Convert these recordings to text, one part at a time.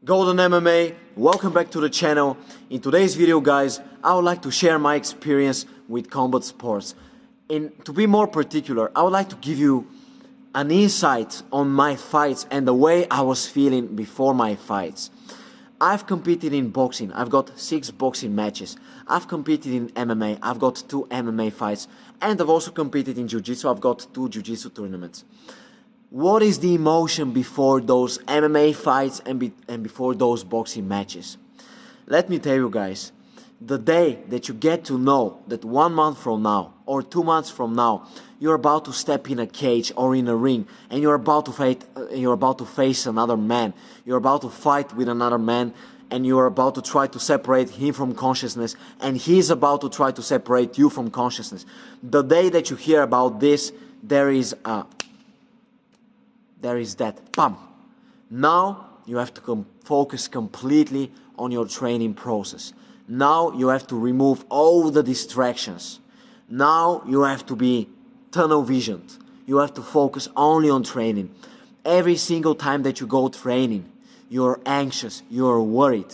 Golden MMA, welcome back to the channel. In today's video, guys, I would like to share my experience with combat sports. And to be more particular, I would like to give you an insight on my fights and the way I was feeling before my fights. I've competed in boxing. I've got 6 boxing matches. I've competed in MMA. I've got 2 MMA fights. And I've also competed in Jiu-Jitsu. I've got 2 Jiu-Jitsu tournaments. What is the emotion before those MMA fights and before those boxing matches? Let me tell you guys, the day that you get to know that 1 month from now or 2 months from now, you're about to step in a cage or in a ring and you're about to face another man. You're about to fight with another man and you're about to try to separate him from consciousness and he's about to try to separate you from consciousness. The day that you hear about this, there is that bam. Now you have to focus completely on your training process. Now you have to remove all the distractions. Now you have to be tunnel visioned. You have to focus only on training. Every single time that you go training, you're anxious, you're worried,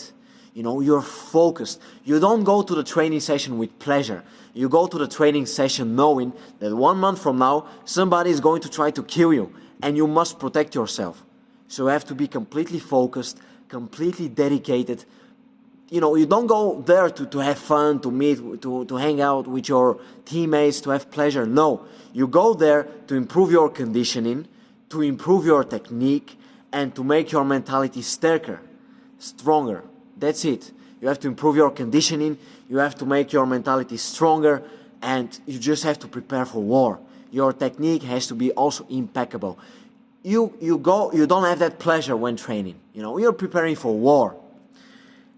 you're focused. You don't go to the training session with pleasure. You go to the training session knowing that 1 month from now, somebody is going to try to kill you. And you must protect yourself. So you have to be completely focused, completely dedicated. You don't go there to have fun, to meet, to hang out with your teammates, to have pleasure. No, you go there to improve your conditioning, to improve your technique, and to make your mentality stronger. That's it. You have to improve your conditioning, you have to make your mentality stronger, and you just have to prepare for war. Your technique has to be also impeccable. You don't have that pleasure when training. You're preparing for war.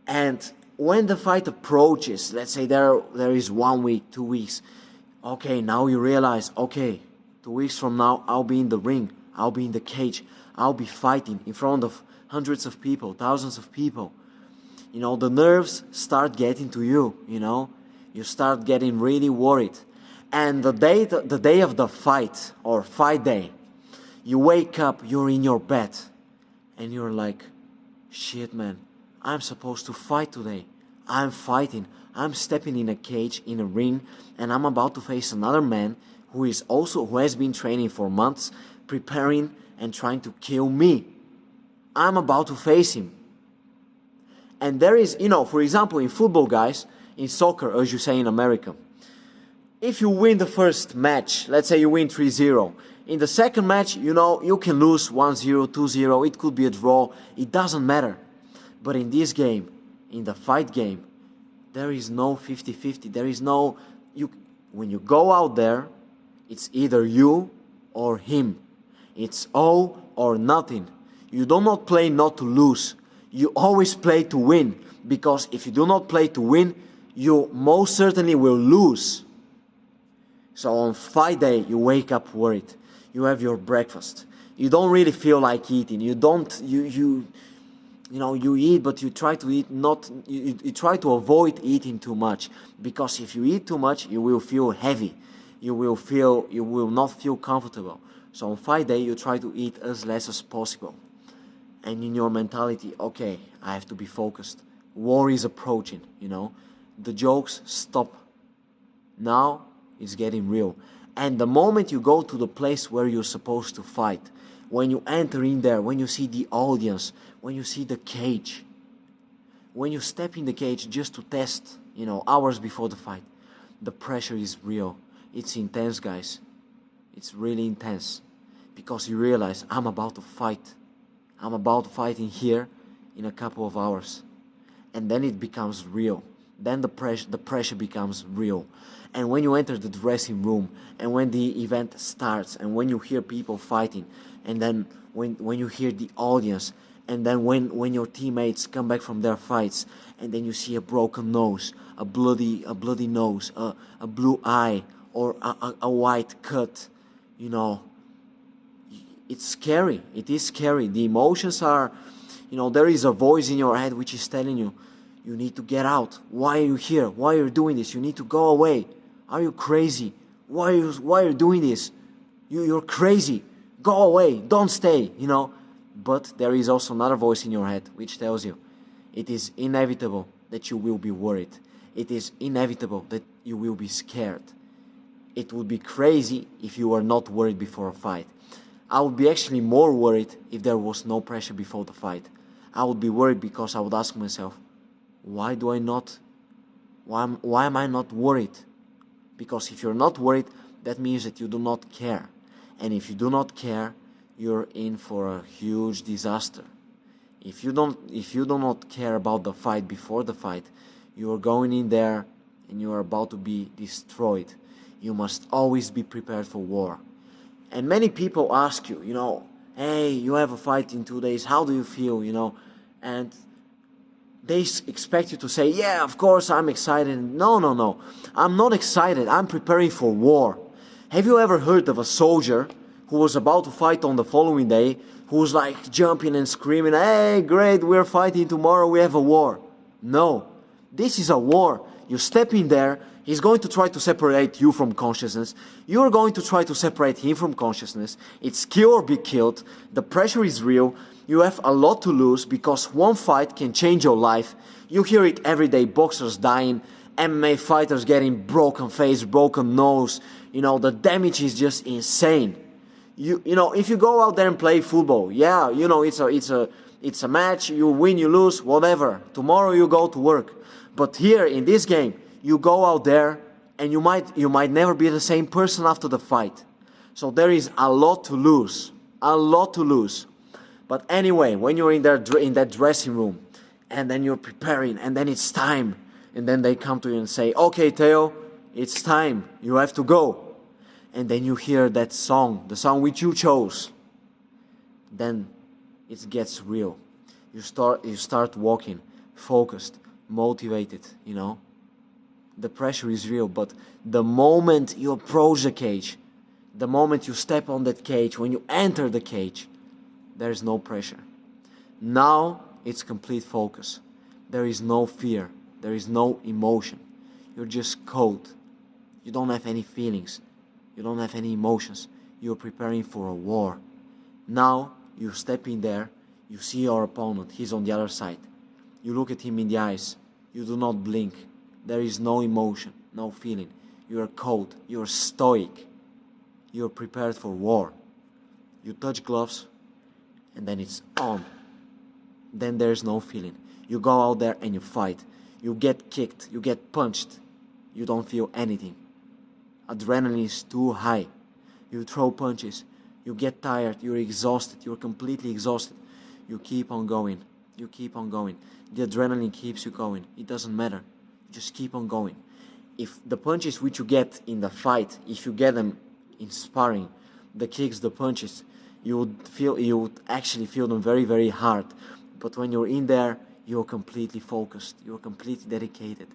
And when the fight approaches, let's say there is 1 week, 2 weeks. Okay, now you realize, okay, 2 weeks from now, I'll be in the ring. I'll be in the cage. I'll be fighting in front of hundreds of people, thousands of people. The nerves start getting to you, You start getting really worried. And the day of the fight, or fight day, you wake up, you're in your bed, and you're like, shit man, I'm supposed to fight today. I'm fighting. I'm stepping in a cage, in a ring, and I'm about to face another man who has been training for months, preparing and trying to kill me. I'm about to face him. And there is, for example, in football, guys, in soccer, as you say in America, if you win the first match, let's say you win 3-0, in the second match, you can lose 1-0, 2-0, it could be a draw, it doesn't matter. But in this game, in the fight game, there is no 50-50, there is no, when you go out there, it's either you or him. It's all or nothing. You do not play not to lose, you always play to win, because if you do not play to win, you most certainly will lose. So on fight day, you wake up worried. You have your breakfast. You don't really feel like eating. You eat, but you try to eat you try to avoid eating too much, because if you eat too much, you will feel heavy. You will not feel comfortable. So on fight day, you try to eat as less as possible. And in your mentality, okay, I have to be focused. War is approaching, The jokes stop. Now it's getting real. And the moment you go to the place where you're supposed to fight, when you enter in there, when you see the audience, when you see the cage, when you step in the cage just to test, hours before the fight, the pressure is real. It's intense, guys. It's really intense, because you realize, I'm about to fight. I'm about to fight in here in a couple of hours. And then it becomes real. Then the pressure becomes real. And when you enter the dressing room, and when the event starts, and when you hear people fighting, and then when you hear the audience, and then when your teammates come back from their fights, and then you see a broken nose, a bloody nose, a blue eye, or a white cut, it's scary. It is scary. The emotions are, there is a voice in your head which is telling you, you need to get out. Why are you here? Why are you doing this? You need to go away. Are you crazy? Why are you doing this? You're crazy. Go away. Don't stay. But there is also another voice in your head which tells you it is inevitable that you will be worried. It is inevitable that you will be scared. It would be crazy if you were not worried before a fight. I would be actually more worried if there was no pressure before the fight. I would be worried because I would ask myself, why am I not worried? Because if you're not worried, that means that you do not care. And if you do not care, you're in for a huge disaster. If you do not care about the fight before the fight, you are going in there and you are about to be destroyed. You must always be prepared for war. And many people ask you, hey, you have a fight in 2 days, how do you feel, And they expect you to say, yeah, of course, I'm excited. No. I'm not excited. I'm preparing for war. Have you ever heard of a soldier who was about to fight on the following day, who was like jumping and screaming, hey, great, we're fighting tomorrow, we have a war? No. This is a war. You step in there, he's going to try to separate you from consciousness. You're going to try to separate him from consciousness. It's kill or be killed. The pressure is real. You have a lot to lose because one fight can change your life. You hear it every day, boxers dying, MMA fighters getting broken face, broken nose. The damage is just insane. If you go out there and play football, yeah, it's a match, you win, you lose, whatever. Tomorrow you go to work. But here in this game, you go out there and you might never be the same person after the fight. So there is a lot to lose. A lot to lose. But anyway, when you're in that dressing room and then you're preparing and then it's time and then they come to you and say, okay, Theo, it's time. You have to go. And then you hear that song, the song which you chose. Then it gets real. You start walking, focused, motivated, The pressure is real, but the moment you approach the cage, the moment you step on that cage, when you enter the cage, there is no pressure. Now it's complete focus. There is no fear. There is no emotion. You're just cold. You don't have any feelings. You don't have any emotions. You're preparing for a war. Now you step in there. You see your opponent. He's on the other side. You look at him in the eyes. You do not blink. There is no emotion, no feeling. You are cold. You are stoic. You are prepared for war. You touch gloves, and then it's on. Then there's no feeling. You go out there and you fight. You get kicked. You get punched. You don't feel anything. Adrenaline is too high. You throw punches. You get tired. You're exhausted. You're completely exhausted. You keep on going. You keep on going. The adrenaline keeps you going. It doesn't matter. Just keep on going. If the punches which you get in the fight, if you get them in sparring, the kicks, the punches, you would actually feel them very, very hard. But when you're in there, you're completely focused. You're completely dedicated.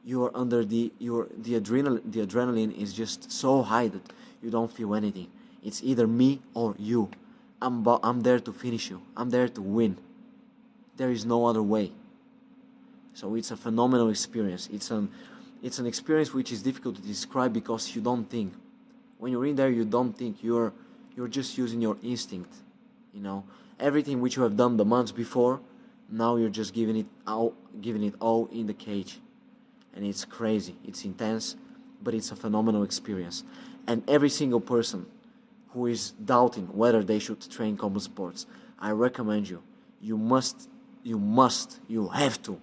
You're under the adrenaline is just so high that you don't feel anything. It's either me or you. I'm there to finish you. I'm there to win. There is no other way. So it's a phenomenal experience. It's an experience which is difficult to describe because you don't think. When you're in there, you don't think. You're just using your instinct. Everything which you have done the months before, now you're just giving it all in the cage. And it's crazy. It's intense, but it's a phenomenal experience. And every single person who is doubting whether they should train combat sports, I recommend you. You have to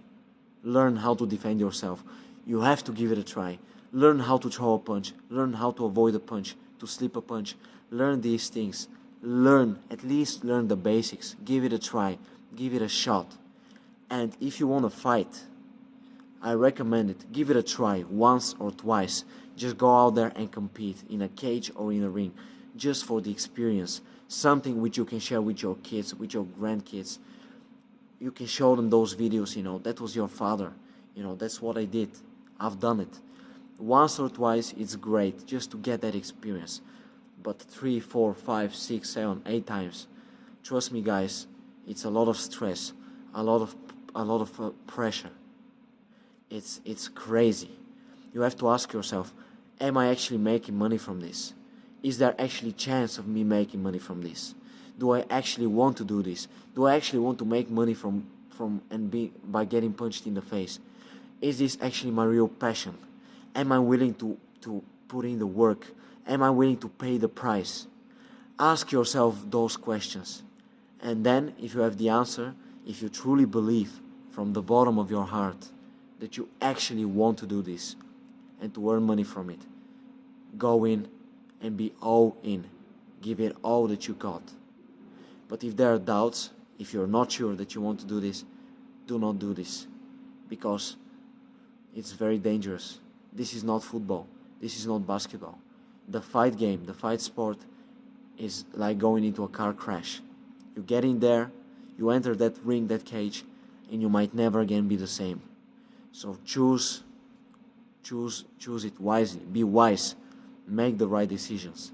learn how to defend yourself. You have to give it a try. Learn how to throw a punch. Learn how to avoid a punch, to slip a punch. Learn these things. At least learn the basics. Give it a try. Give it a shot. And if you want to fight, I recommend it. Give it a try once or twice. Just go out there and compete in a cage or in a ring. Just for the experience. Something which you can share with your kids, with your grandkids. You can show them those videos, that was your father. That's what I did. I've done it. Once or twice, it's great just to get that experience. But 3, 4, 5, 6, 7, 8 times, trust me, guys, it's a lot of stress, a lot of pressure. It's crazy. You have to ask yourself, am I actually making money from this? Is there actually chance of me making money from this? Do I actually want to do this? Do I actually want to make money by getting punched in the face? Is this actually my real passion? Am I willing to put in the work? Am I willing to pay the price? Ask yourself those questions. And then, if you have the answer, if you truly believe from the bottom of your heart that you actually want to do this and to earn money from it, go in and be all in. Give it all that you got. But if there are doubts, if you're not sure that you want to do this, do not do this, because it's very dangerous. This is not football. This is not basketball. The fight game, the fight sport is like going into a car crash. You get in there, you enter that ring, that cage, and you might never again be the same. So choose it wisely. Be wise. Make the right decisions.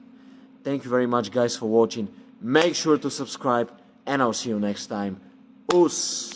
Thank you very much, guys, for watching. Make sure to subscribe, and I'll see you next time. Oos!